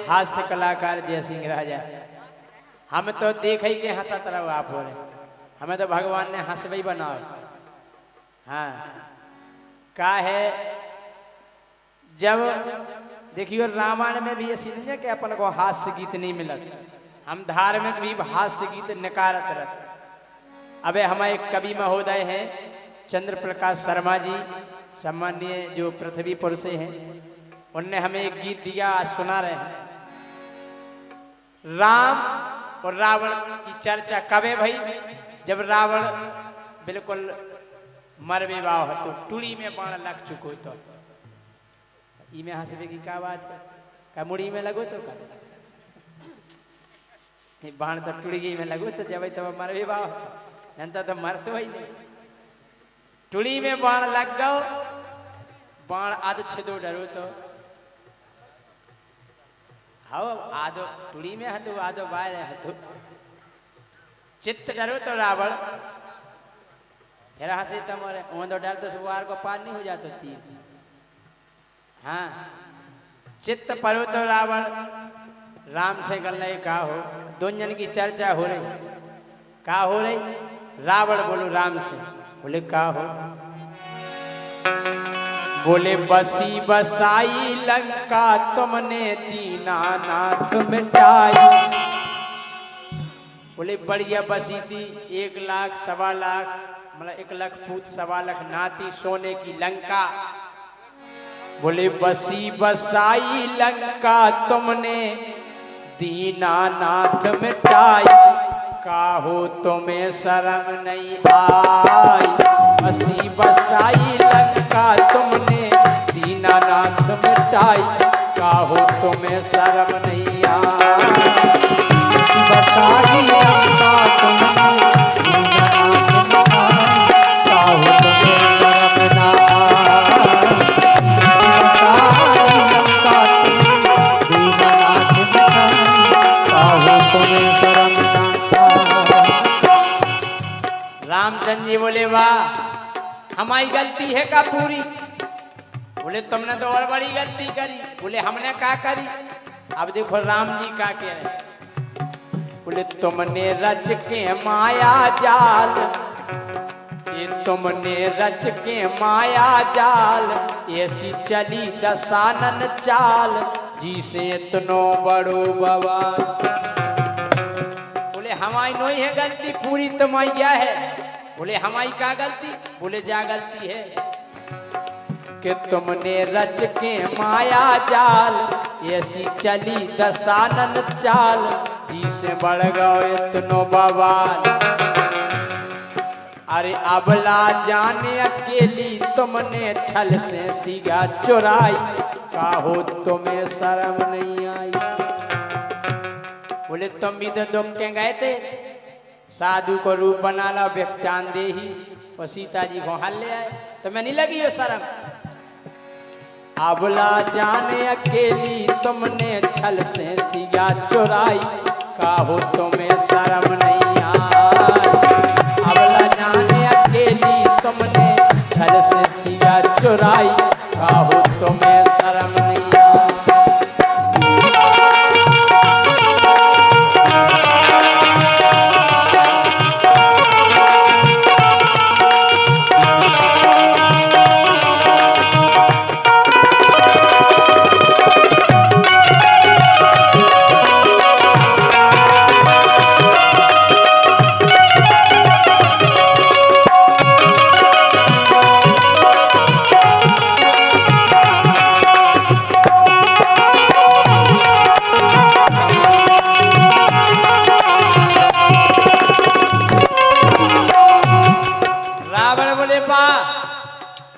हास्य कलाकार जय सिंह राजा। हम तो देख ही के हंसत रहो आप हो रहे, हमें तो भगवान ने हंसबई बनाओ। हाँ का है, जब देखियो रामायण में भी ये सीन है कि अपन को हास्य गीत नहीं मिलत, हम धार्मिक भी हास्य गीत नकारत रहत। अबे हमारे कवि महोदय हैं चंद्र प्रकाश शर्मा जी, सम्मानीय जो पृथ्वी पुर से हैं, उनने हमें एक गीत दिया, आज सुना रहे हैं। राम और रावण की चर्चा कब है भाई, जब रावण बिल्कुल मर विवाह तो टुड़ी में बाण लग चुको तो इमे हंसबे की क्या बात है, का मुड़ी में लगो तो का बाण तो टुड़ी में लगो तो जब तब मर विवाह जनता तो मर तो ही नहीं। टुड़ी में बाण लग गो, बाण आध छिदो डरो तो हाँ आधो टुड़ी में हतो आधो बाहर हतो, चित्त डरो तो रावण फिर हंसे तुम्हारे ओंदो डर तो सुवार को पार नहीं हो जाता तीर। हाँ चित्त परो तो रावण राम से गलने का हो, दोनों की चर्चा हो रही, का हो रही, रावण बोलो राम से, बोले का हो, बोले बसी बसाई लंका तुमने दीनानाथ मिटाई। बोले बढ़िया बसी थी, 1 लाख 1.25 लाख मतलब 1 लाख पूत 1.25 लाख नाती सोने की लंका। बोले बसी बसाई लंका तुमने दीनानाथ मिटाई, काहो तुम्हें शर्म नहीं आई। बसी बसाई लंका तुमने दीनानाथ मिटाई, काहो तुम्हें शर्म नहीं आई। बसाई लंका तुमने दीनानाथ मिटाई, काहो तुम्हें शर्म ना आई। बसाई लंका तुमने दीनानाथ मिटाई, काहो तुम्हें शर्म ना आई। रामचंद्र जी बोले वाह हमारी गलती है का पूरी, बोले तुमने तो और बड़ी गलती करी, बोले हमने क्या करी। अब देखो राम जी का कह रहे, बोले तुमने रच के माया जाल, ये तुमने रच के माया जाल, ऐसी चली दशानन चाल, जिसे इतनो बड़ो बवाल। बोले हमारी नहीं है गलती, पूरी तुम्हारी है। बोले हमारी क्या गलती, बोले जा गलती है कि तुमने रच के माया जाल, ऐसी चली दशानन चाल, जिसे बढ़ गओ इतनो बवाल। अरे अबला जाने अकेली तुमने छल से सीगा चुराई, काहो तुम्हें शर्म नहीं आई। बोले तुम भी तो दुख के गए थे, साधु को रूप बना ला बेचान दे ही, और सीता जी को हाल ले आए, तो मैं नहीं लगी हो शर्म। अबला जाने अकेली तुमने छल से सिया चुराई, काहो तुम्हें शर्म नहीं आई। अबला जाने अकेली तुमने छल से सिया चुराई, काहो तुम्हें शर्म नहीं आई।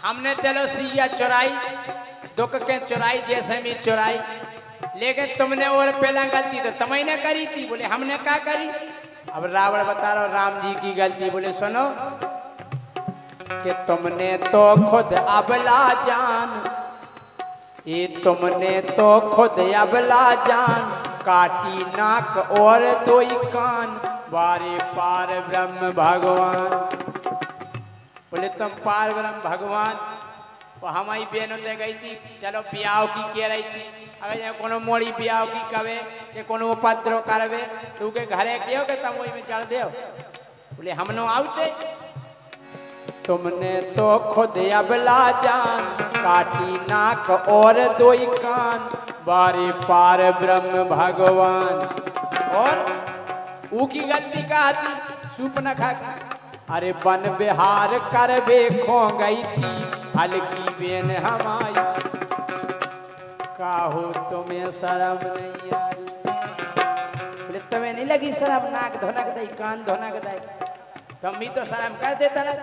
हमने चलो सिया चुराई, दुख के चुराई जैसे भी चुराई, लेकिन तुमने और पहला गलती तो तुम्हें करी थी। बोले हमने क्या करी। अब रावण बता रहा राम जी की गलती। बोले सुनो कि तुमने तो खुद अबला जान, ये तुमने तो खुद अबला जान, काटी नाक और 2 कान, वारे पार ब्रह्म भगवान। बोले तुम पार ब्रह्म भगवान, वो हमारी बहनों ले गई थी, चलो ब्याह की कह रही थी, अगर यहाँ कोनो मोड़ी बियाह की कवे के कोनो उपद्रव करवे तू के घरे कियो के तम ओई में चढ़ देओ बोले हम नो आउते तुमने तो खुद अबला जान काटी नाक और दोई कान बारे पार ब्रह्म भगवान और ऊ की गलती का थी सूप न खा अरे बन बिहार कर बे खो गई थी हल्की बेन हमारी काहो तुम्हें शर्म नहीं आई बोले तुम्हें नहीं लगी शर्म नाक धोनक दई कान धोनक दई तुम भी तो शर्म कर देता ना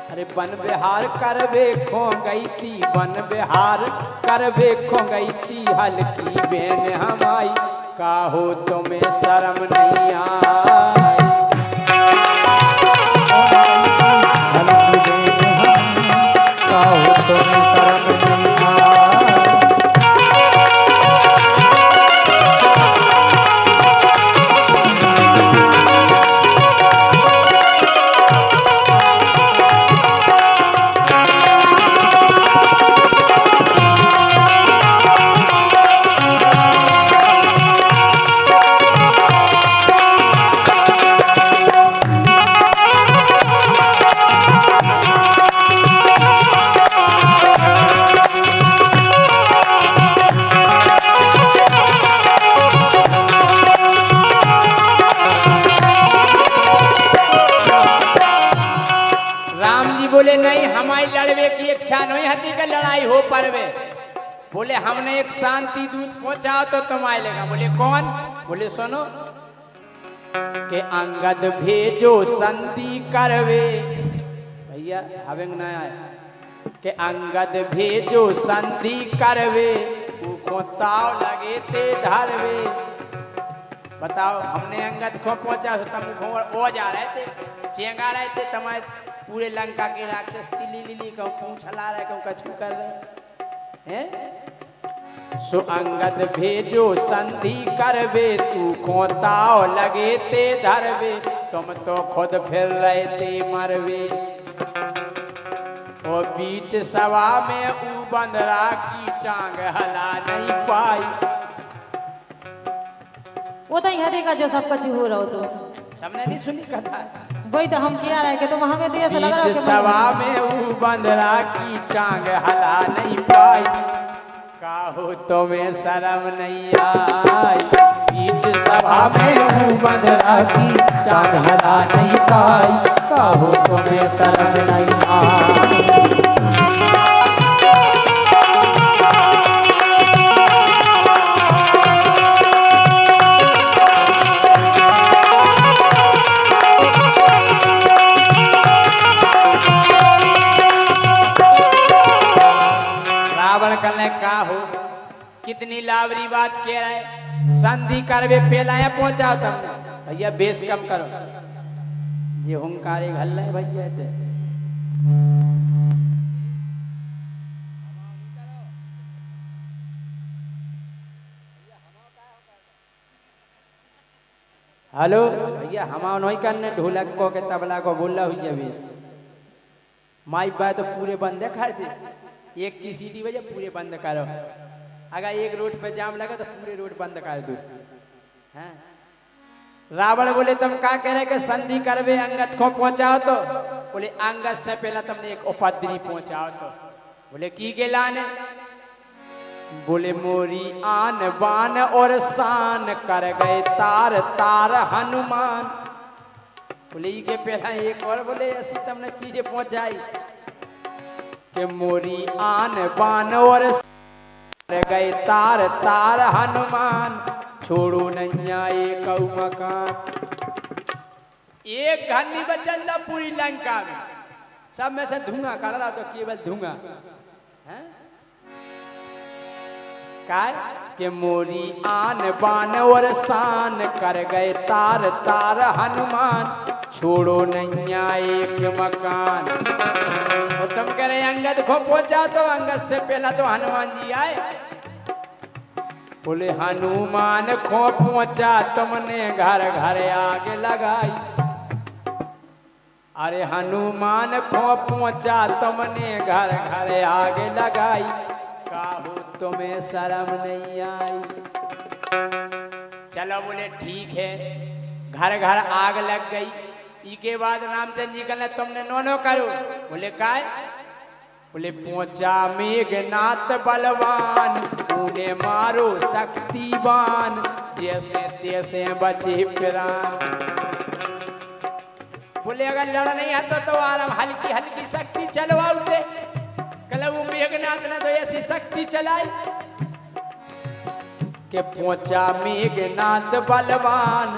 अरे बन बिहार कर बे खो गई थी बन बिहार कर बे खो गई थी हल्की बेन हमारी काहो तुम्हें शर्म नहीं आई काहो तुम्हें शर्म नहीं बोले नहीं हमारी लड़वे की इच्छा नहीं हती कि लड़ाई हो परवे बोले हमने एक शांति दूत पहुंचाओ तो तुम आए लेगा बोले कौन बोले सुनो के अंगद भेजो संधि करवे भैया हवेंग ना आए के अंगद भेजो संधि करवे को ताव लगे थे धरवे बताओ हमने अंगद को पहुंचा तो तुम ओ जा रहे थे चेंगा रहे थे तुम्हारे पूरे लंका के राक्षस तिली लिली कहूँ पूछ हला रहे कहूँ कछु कर रहे हैं सो अंगद भेजो संधि करवे तू खोताओ लगे ते धरवे तुम तो खुद फिर रहे थे मरवे और बीच सभा में ऊ बंदरा की टांग हला नहीं पाई वो तो यहाँ देखा जो सब कुछ हो रहा हो तो तुमने नहीं सुनी कथा वही तो हम क्या रहे कि तुम हमें दिए से लग रहा है कि सभा में ऊ बंदरा की टांग हला नहीं पाई काहो तुम्हें शर्म नहीं आई बीच सभा में ऊ बंदरा की टांग हला नहीं पाई काहो तुम्हें शर्म नहीं आई का हो कितनी लावरी बात कह रहा है संधि करवे पेलाया पहुंचाओ तुम भैया बेस कम करो ये हुंकारे घल है भैया थे हेलो भैया हम नहीं करने ढोलक को के तबला को बोला हुई है बेस माइक बाय तो पूरे बंद है खा दे एक की सीटी बजे पूरे बंद करो अगर एक रोड पे जाम लगा तो पूरे रोड बंद कर दो हाँ? रावण बोले तुम क्या कह रहे कि संधि करवे अंगद को पहुंचाओ तो बोले अंगद से पहला तुमने एक उपद्री पहुंचाओ तो बोले की के लाने बोले मोरी आन बान और शान कर गए तार तार हनुमान बोले के पहला एक और बोले ऐसी तुमने चीजें पहुंचाई के मोरी आन बान और गए तार तार हनुमान छोड़ो नैया एक मकान एक घर नहीं बचल था पूरी लंका में सब में से धुआं कर रहा तो केवल धुआं काय के मोरी आन बान और शान कर गए तार तार हनुमान छोड़ो नैया एक मकान और तुम कह रहे अंगद को पहुंचा तो अंगद से पहला तो हनुमान जी आए बोले हनुमान को पहुंचा तुमने घर घर आगे लगाई अरे हनुमान को पहुंचा तुमने घर घर आगे लगाई काहू तुम्हें शर्म नहीं आई। चलो बोले ठीक है, घर घर आग लग गई। इसके बाद रामचंद्र जी कहने तुमने नो करो। बोले काय? बोले पहुंचा मेघनाथ बलवान, उन्हें मारो शक्तिवान, जैसे तैसे बचे प्राण। बोले अगर लड़ नहीं आता तो आराम हल्की हल्की शक्ति चलवाओ दे। कल वो मेघनाथ ने तो ऐसी शक्ति चलाई कि पहुंचा मेघनाथ बलवान,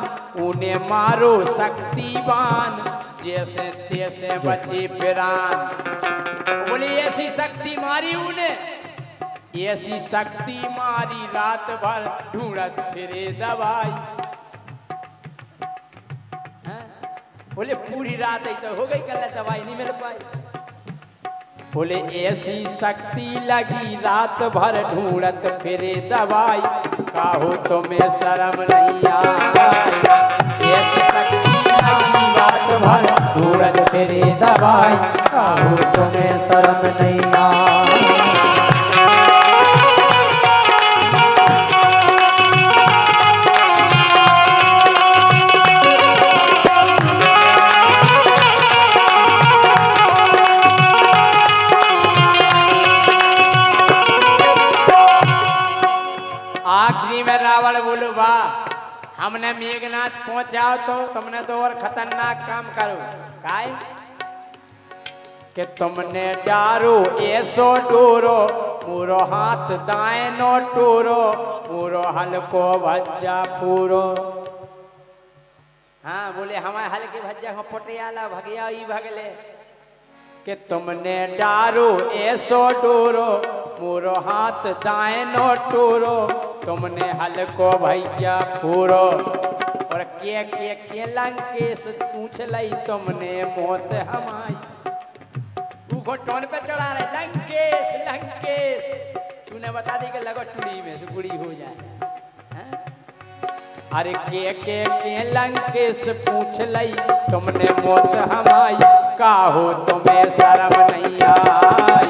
उन्हें मारो शक्तिवान, जैसे तैसे बचे प्राण। बोली ऐसी शक्ति मारी उन्हें, ऐसी शक्ति मारी रात भर ढूंढत फिरे दवाई। बोले पूरी रात ही तो हो गई, कल दवाई नहीं मिल पाई। बोले ऐसी शक्ति लगी रात भर ढूंढत फिरे दवाई, काहो तुम्हें शर्म नहीं आई। ऐसी शक्ति लगी रात भर ढूंढत फिरे दवाई, काहो तुम्हें शर्म नहीं आई। आखिरी में रावण बोलो वाह, हमने मेघनाथ पहुंचाओ तो तुमने तो और खतरनाक काम करो। काय कि तुमने डारो ऐसो डोरो, पूरो हाथ दाएं नो टोरो, पूरो हल्को भज्जा फूरो। हाँ बोले हमारे हल्के भज्जा हम पटियाला भगिया ही भगले। कि तुमने डारो ऐसो डोरो, पूरो हाथ दाएं नो टोरो, तुमने हल्को भैया फूरो। और के लंकेश पूछ लई तुमने मौत हमाई। तू घोटोन पे चढ़ा रहे लंकेश लंकेश, तूने बता दी कि लगो टुड़ी में से गुड़ी हो जाए। अरे के लंकेश पूछ लई तुमने मौत हमाई, काहो तुम्हें शर्म नहीं आई।